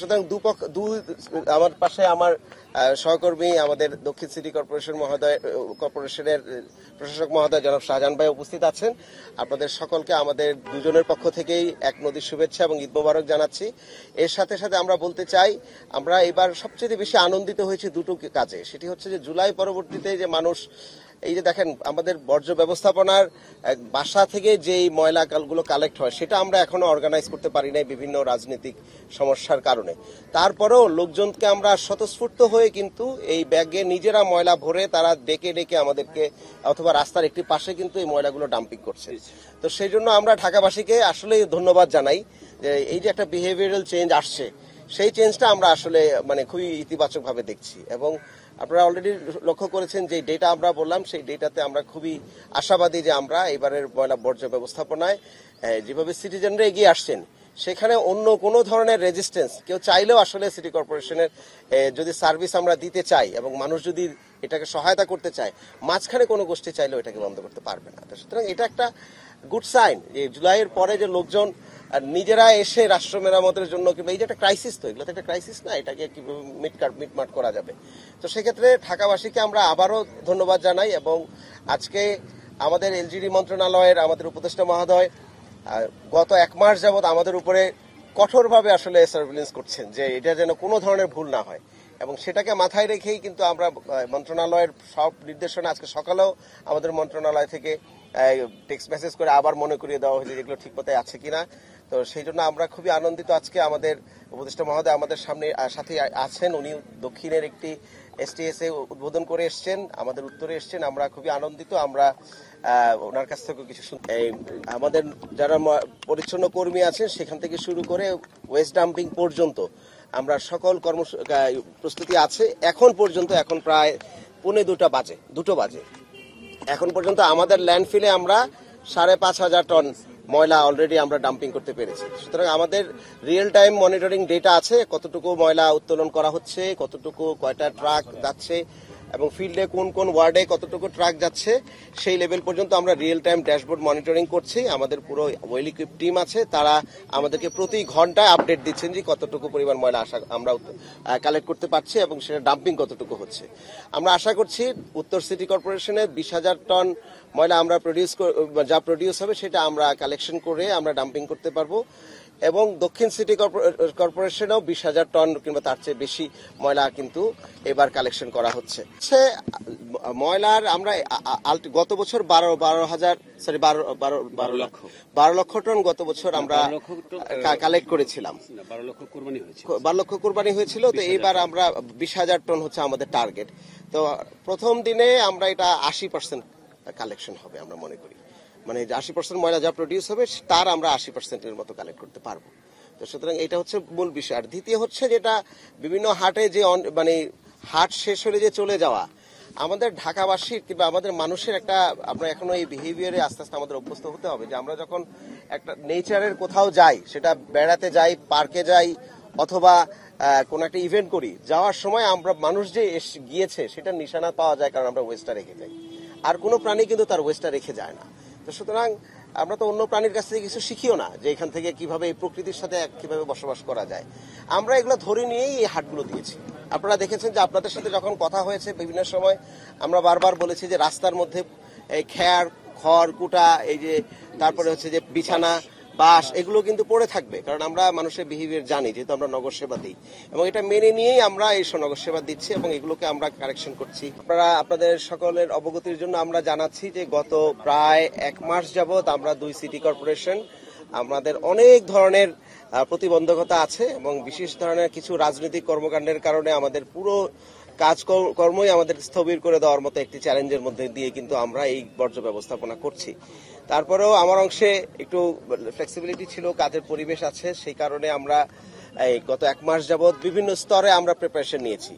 সুতরাং আমার পাশে আমার সহকর্মী আমাদের দক্ষিণ সিটি কর্পোরেশনের প্রশাসক মহোদয় জনাব শাহজাহান ভাই উপস্থিত আছেন। আপনাদের সকলকে আমাদের দুজনের পক্ষ থেকেই এক নদীর শুভেচ্ছা এবং ঈদ মোবারক জানাচ্ছি। এর সাথে সাথে আমরা বলতে চাই, আমরা এবার সবচেয়ে বেশি আনন্দিত হয়েছি দুটো কাজে। সেটি হচ্ছে যে জুলাই পরবর্তীতে যে মানুষ এই যে দেখেন আমাদের বর্জ্য ব্যবস্থাপনার বাসা থেকে যেই ময়লাগুলো কালেক্ট হয় সেটা আমরা এখনো অর্গানাইজ করতে পারি নাই বিভিন্ন রাজনৈতিক সমস্যার কারণে। তারপরেও লোকজনকে আমরা স্বতঃস্ফূর্ত হয়ে কিন্তু এই ব্যাগে নিজেরা ময়লা ভরে তারা ডেকে ডেকে আমাদেরকে অথবা রাস্তার একটি পাশে কিন্তু এই ময়লাগুলো ডাম্পিং করছে। তো সেই জন্য আমরা ঢাকাবাসীকে আসলে ধন্যবাদ জানাই যে এই যে একটা বিহেভিয়ারাল চেঞ্জ আসছে, সেই চেঞ্জটা আমরা আসলে খুবই ইতিবাচকভাবে দেখছি। এবং আপনারা অলরেডি লক্ষ্য করেছেন যে ডেটা আমরা বললাম, সেই ডেটাতে আমরা খুবই আশাবাদী যে আমরা এবারের ময়লা বর্জ্য ব্যবস্থাপনায় যেভাবে সিটিজেনরা এগিয়ে আসছেন, সেখানে অন্য কোনো ধরনের রেজিস্ট্যান্স কেউ চাইলেও আসলে সিটি কর্পোরেশনের যদি সার্ভিস আমরা দিতে চাই এবং মানুষ যদি এটাকে সহায়তা করতে চায়, মাঝখানে কোনো গোষ্ঠী চাইলেও এটাকে বন্ধ করতে পারবে না। সুতরাং এটা একটা গুড সাইন যে জুলাইয়ের পরে যে লোকজন নিজেরা এসে রাষ্ট্র মেরামতের জন্য কিংবা এই যে একটা ক্রাইসিস, তো এগুলো তো একটা ক্রাইসিস না, এটাকে কিভাবে মিটমাট করা যাবে। তো সেক্ষেত্রে ঢাকাবাসীকে আমরা আবারও ধন্যবাদ জানাই। এবং আজকে আমাদের এলজিডি মন্ত্রণালয়ের আমাদের উপদেষ্টা মহোদয় গত 1 মাস যাবৎ আমাদের উপরে কঠোরভাবে আসলে সার্ভিলেন্স করছেন যে এটা যেন কোনো ধরনের ভুল না হয়, এবং সেটাকে মাথায় রেখেই কিন্তু আমরা মন্ত্রণালয়ের সব নির্দেশনা আজকে সকালেও আমাদের মন্ত্রণালয় থেকে টেক্সট মেসেজ করে আবার মনে করিয়ে দেওয়া হয়েছে যেগুলো ঠিক মতো আছে কিনা। তো সেই জন্য আমরা খুবই আনন্দিত। আজকে আমাদের উপদেষ্টা মহোদয় আমাদের সাথে আছেন, উনি দক্ষিণের একটি এসটিএসএ উদ্বোধন করে এসছেন, আমাদের উত্তরে এসছেন। আমরা খুবই আনন্দিত। আমরা ওনার কাছ থেকে কিছু আমাদের যারা পরিচ্ছন্ন কর্মী আছেন সেখান থেকে শুরু করে ওয়েস্ট ডাম্পিং পর্যন্ত আমরা সকল প্রস্তুতি আছে। এখন পর্যন্ত এখন প্রায় 2:15 বাজে এখন পর্যন্ত আমাদের ল্যান্ডফিলে আমরা 5,500 টন ময়লা অলরেডি আমরা ডাম্পিং করতে পেরেছি। সুতরাং আমাদের রিয়েল টাইম মনিটরিং ডেটা আছে, কতটুকু ময়লা উত্তোলন করা হচ্ছে, কতটুকু কয়টা ট্রাক যাচ্ছে এবং ফিল্ডে কোন কোন ওয়ার্ডে কতটুকু ট্রাক যাচ্ছে, সেই লেভেল পর্যন্ত আমরা রিয়েল টাইম ড্যাশবোর্ড মনিটরিং করছি। আমাদের পুরো ওয়েল ইকুইপ টিম আছে, তারা আমাদেরকে প্রতি ঘন্টায় আপডেট দিচ্ছেন যে কতটুকু পরিমাণ ময়লা আমরা কালেক্ট করতে পারছি এবং সেটা ডাম্পিং কতটুকু হচ্ছে। আমরা আশা করছি উত্তর সিটি কর্পোরেশনে 20,000 টন ময়লা আমরা প্রডিউস হবে সেটা আমরা কালেকশন করে আমরা ডাম্পিং করতে পারবো, এবং দক্ষিণ সিটি কর্পোরেশনেও 20,000 টন কিংবা তার চেয়ে বেশি ময়লা কিন্তু এবার কালেকশন করা হচ্ছে। ময়লার আমরা গত বছর 12 লক্ষ টন গত বছর আমরা কালেক্ট করেছিলাম। 12 লক্ষ কোরবানি হয়েছিল। তো এইবার আমরা 20,000 টন হচ্ছে আমাদের টার্গেট। তো প্রথম দিনে আমরা এটা 80% কালেকশন হবে আমরা মনে করি, 80% ময়লা যা প্রডিউস হবে তার আমরা 80%-এর মতো কালেক্ট করতে পারবো। তো সুতরাং এটা হচ্ছে মূল বিষয়। আর দ্বিতীয় হচ্ছে যেটা বিভিন্ন হাটে যে হাট শেষ হলে যে চলে যাওয়া, আমাদের ঢাকাবাসীর কিংবা আমাদের মানুষের একটা আমরা এখনো এই বিহেভিয়ারে আস্তে আস্তে আমাদের অভ্যস্ত হতে হবে যে আমরা যখন একটা নেচারের কোথাও যাই, সেটা বেড়াতে যাই, পার্কে যাই অথবা কোন একটা ইভেন্ট করি, যাওয়ার সময় আমরা মানুষ যে গিয়েছে সেটা নিশানা পাওয়া যায়, কারণ আমরা ওয়েস্টটা রেখে যাই। আর কোনো প্রাণী কিন্তু তার ওয়েস্টটা রেখে যায় না। তো সুতরাং আমরা তো অন্য প্রাণীর কাছ থেকে কিছু শিখিও না যে এখান থেকে কিভাবে এই প্রকৃতির সাথে কিভাবে বসবাস করা যায়। আমরা এগুলো ধরে নিয়েই এই হাটগুলো দিয়েছি। আপনারা দেখেছেন যে আপনাদের সাথে যখন কথা হয়েছে বিভিন্ন সময় আমরা বারবার বলেছি যে রাস্তার মধ্যে এই খড় কুটা, এই যে তারপরে হচ্ছে যে বিছানা বাস, এগুলো কিন্তু পড়ে থাকবে, কারণ আমরা মানুষের বিহেভিয়ার জানি, যেহেতু আমরা নগর সেবা দিই, এবং এটা মেনে নিয়েই আমরা এই নগর সেবা দিচ্ছি এবং এগুলোকে আমরা কারেকশন করছি। আপনাদের সকলের অবগতির জন্য আমরা জানাচ্ছি যে গত প্রায় 1 মাস যাবৎ আমরা 2 সিটি কর্পোরেশন আমাদের অনেক ধরনের প্রতিবন্ধকতা আছে এবং বিশেষ ধরনের কিছু রাজনৈতিক কর্মকাণ্ডের কারণে আমাদের পুরো কাজকর্মই আমাদের স্থবির করে দেওয়ার মতো একটি চ্যালেঞ্জের মধ্যে দিয়ে কিন্তু আমরা এই বর্জ্য ব্যবস্থাপনা করছি। তারপরেও আমার অংশে একটু ফ্লেক্সিবিলিটি ছিল, কাজের পরিবেশ আছে, সেই কারণে আমরা গত 1 মাস যাবৎ বিভিন্ন স্তরে আমরা প্রিপারেশন নিয়েছি।